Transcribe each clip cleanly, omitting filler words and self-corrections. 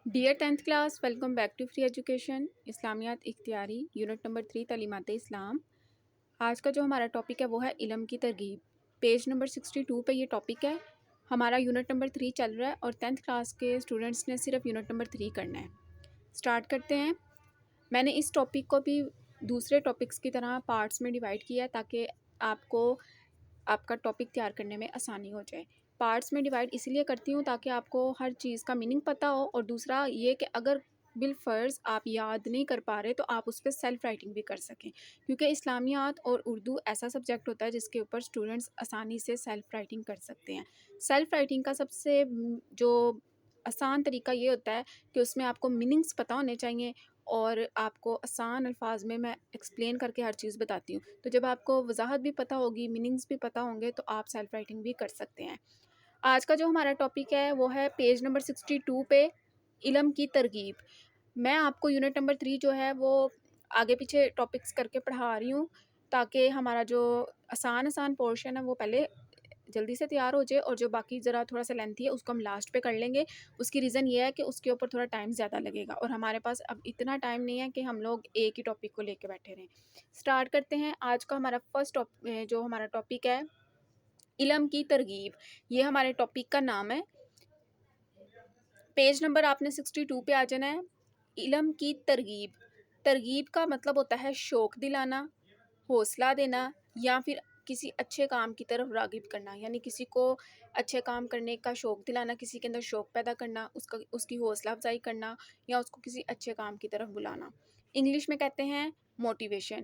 Dear 10th class, welcome back to free education اسلامیات اختیاری unit number 3 تعلیمات اسلام۔ آج کا جو ہمارا ٹاپک ہے وہ ہے علم کی ترغیب۔ پیج نمبر 62 پہ یہ ٹاپک ہے۔ ہمارا یونٹ نمبر 3 چل رہا ہے اور 10th کلاس کے اسٹوڈنٹس نے صرف یونٹ نمبر 3 کرنا ہے۔ سٹارٹ کرتے ہیں۔ میں نے اس ٹاپک کو بھی دوسرے ٹاپکس کی طرح پارٹس میں ڈیوائڈ کیا ہے تاکہ آپ کا ٹاپک تیار کرنے میں آسانی ہو جائے۔ پارٹس میں ڈیوائڈ اسی لیے کرتی ہوں تاکہ آپ کو ہر چیز کا میننگ پتہ ہو، اور دوسرا یہ کہ اگر بالفرض آپ یاد نہیں کر پا رہے تو آپ اس پہ سیلف رائٹنگ بھی کر سکیں، کیونکہ اسلامیات اور اردو ایسا سبجیکٹ ہوتا ہے جس کے اوپر اسٹوڈنٹس آسانی سے سیلف رائٹنگ کر سکتے ہیں۔ سیلف رائٹنگ کا سب سے جو آسان طریقہ یہ ہوتا ہے کہ اس میں آپ کو میننگس پتہ ہونے چاہیے، اور آپ کو آسان الفاظ میں ایکسپلین کر کے ہر چیز بتاتی ہوں، تو جب آپ کو وضاحت بھی پتہ ہوگی، میننگس بھی پتہ ہوں گے، تو آپ سیلف رائٹنگ بھی کر سکتے ہیں۔ آج کا جو ہمارا ٹاپک ہے وہ ہے پیج نمبر 62 پہ علم کی ترغیب۔ میں آپ کو یونٹ نمبر 3 جو ہے وہ آگے پیچھے ٹاپکس کر کے پڑھا رہی ہوں تاکہ ہمارا جو آسان پورشن ہے وہ پہلے جلدی سے تیار ہو جائے، اور جو باقی ذرا تھوڑا سا لینتھی ہے اس کو ہم لاسٹ پہ کر لیں گے۔ اس کی ریزن یہ ہے کہ اس کے اوپر تھوڑا ٹائم زیادہ لگے گا، اور ہمارے پاس اب اتنا ٹائم نہیں ہے کہ ہم لوگ ایک ہی ٹاپک کو لے کے بیٹھے رہیں۔ سٹارٹ کرتے ہیں۔ آج کا ہمارا فرسٹ جو ہمارا ٹاپک ہے علم کی ترغیب، یہ ہمارے ٹاپک کا نام ہے۔ پیج نمبر آپ نے 62 پہ آ جانا ہے۔ علم کی ترغیب۔ ترغیب کا مطلب ہوتا ہے شوق دلانا، حوصلہ دینا، یا پھر کسی اچھے کام کی طرف راغب کرنا، یعنی کسی کو اچھے کام کرنے کا شوق دلانا، کسی کے اندر شوق پیدا کرنا، اس کی حوصلہ افزائی کرنا، یا اس کو کسی اچھے کام کی طرف بلانا۔ انگلش میں کہتے ہیں موٹیویشن۔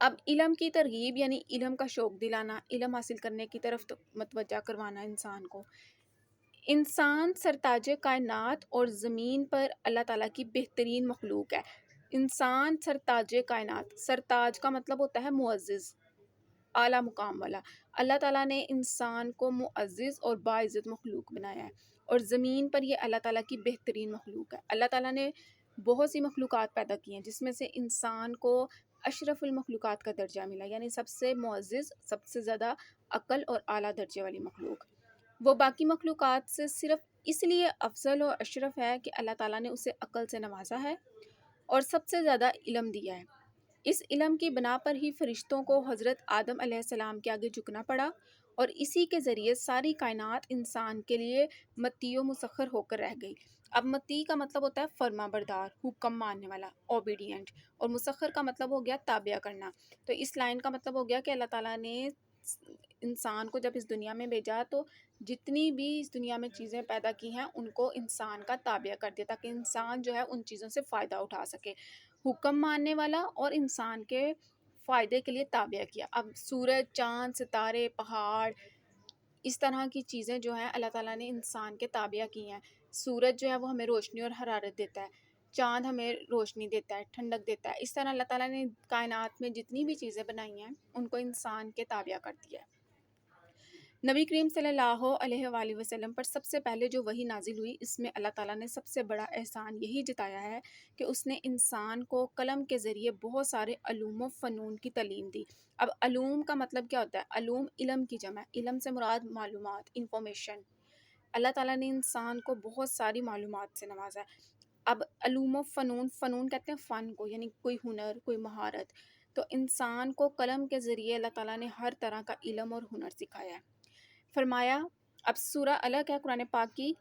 اب علم کی ترغیب یعنی علم کا شوق دلانا، علم حاصل کرنے کی طرف متوجہ کروانا انسان کو۔ انسان سرتاج کائنات اور زمین پر اللہ تعالیٰ کی بہترین مخلوق ہے۔ انسان سرتاج کائنات، سرتاج کا مطلب ہوتا ہے معزز، اعلیٰ مقام والا۔ اللہ تعالیٰ نے انسان کو معزز اور باعزت مخلوق بنایا ہے، اور زمین پر یہ اللہ تعالیٰ کی بہترین مخلوق ہے۔ اللہ تعالیٰ نے بہت سی مخلوقات پیدا کی ہیں جس میں سے انسان کو اشرف المخلوقات کا درجہ ملا، یعنی سب سے معزز، سب سے زیادہ عقل اور اعلیٰ درجے والی مخلوق۔ وہ باقی مخلوقات سے صرف اس لیے افضل اور اشرف ہے کہ اللہ تعالیٰ نے اسے عقل سے نوازا ہے اور سب سے زیادہ علم دیا ہے۔ اس علم کی بنا پر ہی فرشتوں کو حضرت آدم علیہ السلام کے آگے جھکنا پڑا، اور اسی کے ذریعے ساری کائنات انسان کے لیے مطیع و مسخر ہو کر رہ گئی۔ اب مطیع کا مطلب ہوتا ہے فرما بردار، حکم ماننے والا، اوبیڈینٹ، اور مسخر کا مطلب ہو گیا تابع کرنا۔ تو اس لائن کا مطلب ہو گیا کہ اللہ تعالیٰ نے انسان کو جب اس دنیا میں بھیجا تو جتنی بھی اس دنیا میں چیزیں پیدا کی ہیں ان کو انسان کا تابع کر دیا تاکہ انسان جو ہے ان چیزوں سے فائدہ اٹھا سکے۔ حکم ماننے والا اور انسان کے فائدے کے لیے تابع کیا۔ اب سورج، چاند، ستارے، پہاڑ، اس طرح کی چیزیں جو ہیں اللہ تعالیٰ نے انسان کے تابع کی ہیں۔ سورج جو ہے وہ ہمیں روشنی اور حرارت دیتا ہے، چاند ہمیں روشنی دیتا ہے، ٹھنڈک دیتا ہے۔ اس طرح اللہ تعالیٰ نے کائنات میں جتنی بھی چیزیں بنائی ہیں ان کو انسان کے تابع کر دیا ہے۔ نبی کریم صلی اللہ علیہ وآلہ وسلم پر سب سے پہلے جو وحی نازل ہوئی، اس میں اللہ تعالیٰ نے سب سے بڑا احسان یہی جتایا ہے کہ اس نے انسان کو قلم کے ذریعے بہت سارے علوم و فنون کی تعلیم دی۔ اب علوم کا مطلب کیا ہوتا ہے؟ علوم علم کی جمع ہے۔ علم سے مراد معلومات، انفارمیشن۔ اللہ تعالیٰ نے انسان کو بہت ساری معلومات سے نوازا ہے۔ اب علوم و فنون، فنون کہتے ہیں فن کو، یعنی کوئی ہنر، کوئی مہارت۔ تو انسان کو قلم کے ذریعے اللہ تعالیٰ نے ہر طرح کا علم اور ہنر سکھایا ہے۔ فرمایا، اب سورہ الگ ہے قرآن پاک کی،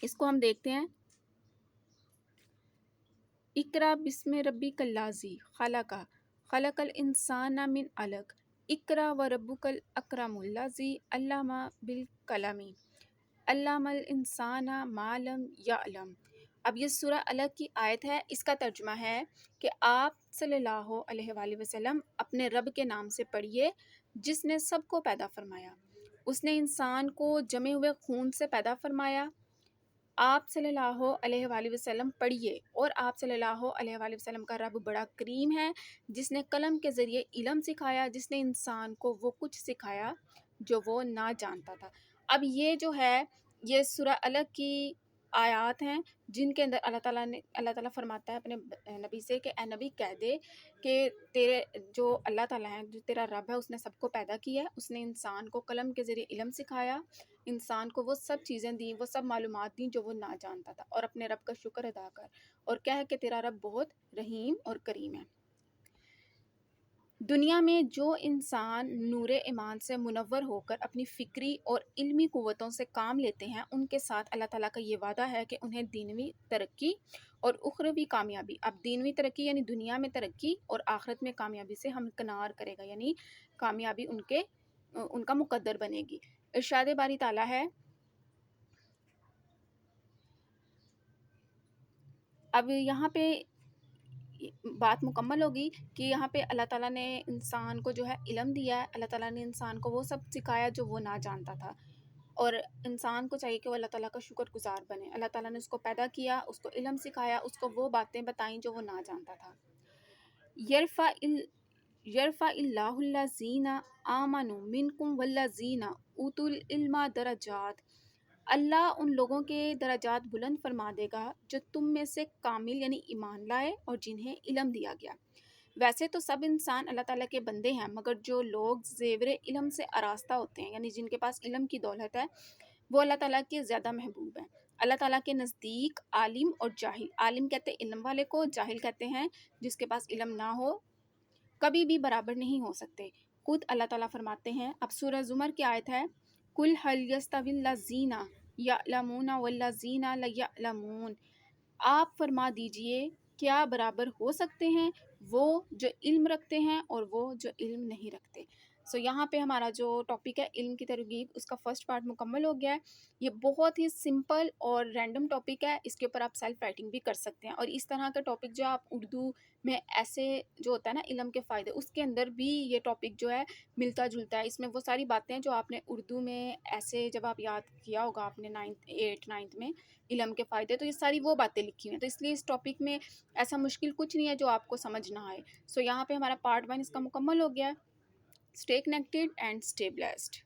اس کو ہم دیکھتے ہیں۔ اقرا بسم ربک الذی خلق، خلق الانسان من علق، اقرا وربک الاکرم الذی علم بالقلم، علم الانسان ما لم یعلم۔ اب یہ سورہ الگ کی آیت ہے، اس کا ترجمہ ہے کہ آپ صلی اللہ علیہ وآلہ وسلم اپنے رب کے نام سے پڑھیے جس نے سب کو پیدا فرمایا۔ اس نے انسان کو جمے ہوئے خون سے پیدا فرمایا۔ آپ صلی اللہ علیہ وآلہ وسلم پڑھیے، اور آپ صلی اللہ علیہ وآلہ وسلم کا رب بڑا کریم ہے جس نے قلم کے ذریعے علم سکھایا، جس نے انسان کو وہ کچھ سکھایا جو وہ نہ جانتا تھا۔ اب یہ جو ہے یہ سورہ الگ کی آیات ہیں جن کے اندر اللہ تعالیٰ فرماتا ہے اپنے نبی سے کہ اے نبی کہہ دے کہ تیرے جو اللہ تعالیٰ ہیں، جو تیرا رب ہے، اس نے سب کو پیدا کیا ہے، اس نے انسان کو قلم کے ذریعے علم سکھایا، انسان کو وہ سب چیزیں دیں، وہ سب معلومات دیں جو وہ نہ جانتا تھا، اور اپنے رب کا شکر ادا کر اور کہہ کہ تیرا رب بہت رحیم اور کریم ہے۔ دنیا میں جو انسان نور ایمان سے منور ہو کر اپنی فکری اور علمی قوتوں سے کام لیتے ہیں، ان کے ساتھ اللہ تعالیٰ کا یہ وعدہ ہے کہ انہیں دینوی ترقی اور اخروی کامیابی، اب دینوی ترقی یعنی دنیا میں ترقی اور آخرت میں کامیابی سے ہمکنار کرے گا، یعنی کامیابی ان کا مقدر بنے گی۔ ارشاد باری تعالیٰ ہے، اب یہاں پہ بات مکمل ہوگی کہ یہاں پہ اللہ تعالیٰ نے انسان کو جو ہے علم دیا ہے، اللہ تعالیٰ نے انسان کو وہ سب سکھایا جو وہ نہ جانتا تھا، اور انسان کو چاہیے کہ وہ اللہ تعالیٰ کا شکر گزار بنے۔ اللہ تعالیٰ نے اس کو پیدا کیا، اس کو علم سکھایا، اس کو وہ باتیں بتائیں جو وہ نہ جانتا تھا۔ یرفع اللہ الذین آمنوا منکم والذین اوتوا العلم درجات، اللہ ان لوگوں کے درجات بلند فرما دے گا جو تم میں سے کامل یعنی ایمان لائے اور جنہیں علم دیا گیا۔ ویسے تو سب انسان اللہ تعالیٰ کے بندے ہیں، مگر جو لوگ زیور علم سے آراستہ ہوتے ہیں، یعنی جن کے پاس علم کی دولت ہے، وہ اللہ تعالیٰ کے زیادہ محبوب ہیں۔ اللہ تعالیٰ کے نزدیک عالم اور جاہل، عالم کہتے ہیں علم والے کو، جاہل کہتے ہیں جس کے پاس علم نہ ہو، کبھی بھی برابر نہیں ہو سکتے۔ خود اللہ تعالیٰ فرماتے ہیں، اب سورہ زمر کی آیت ہے، قُلْ هَلْ يَسْتَوِي الَّذِينَ يَعْلَمُونَ وَالَّذِينَ لَا يَعْلَمُونَ، آپ فرما دیجئے کیا برابر ہو سکتے ہیں وہ جو علم رکھتے ہیں اور وہ جو علم نہیں رکھتے۔ سو یہاں پہ ہمارا جو ٹاپک ہے علم کی ترغیب، اس کا فرسٹ پارٹ مکمل ہو گیا ہے۔ یہ بہت ہی سمپل اور رینڈم ٹاپک ہے، اس کے اوپر آپ سیلف رائٹنگ بھی کر سکتے ہیں، اور اس طرح کا ٹاپک جو آپ اردو میں ایسے جو ہوتا ہے نا علم کے فائدے، اس کے اندر بھی یہ ٹاپک جو ہے ملتا جلتا ہے۔ اس میں وہ ساری باتیں جو آپ نے اردو میں ایسے جب آپ یاد کیا ہوگا آپ نے 9th 8th 9th میں علم کے فائدے، تو یہ ساری وہ باتیں لکھی ہوئی ہیں، تو اس لیے اس ٹاپک میں ایسا مشکل کچھ نہیں ہے جو آپ کو سمجھ نہ آئے۔ سو یہاں پہ ہمارا پارٹ 1 اس کا مکمل ہو گیا ہے۔ Stay connected and stay blessed.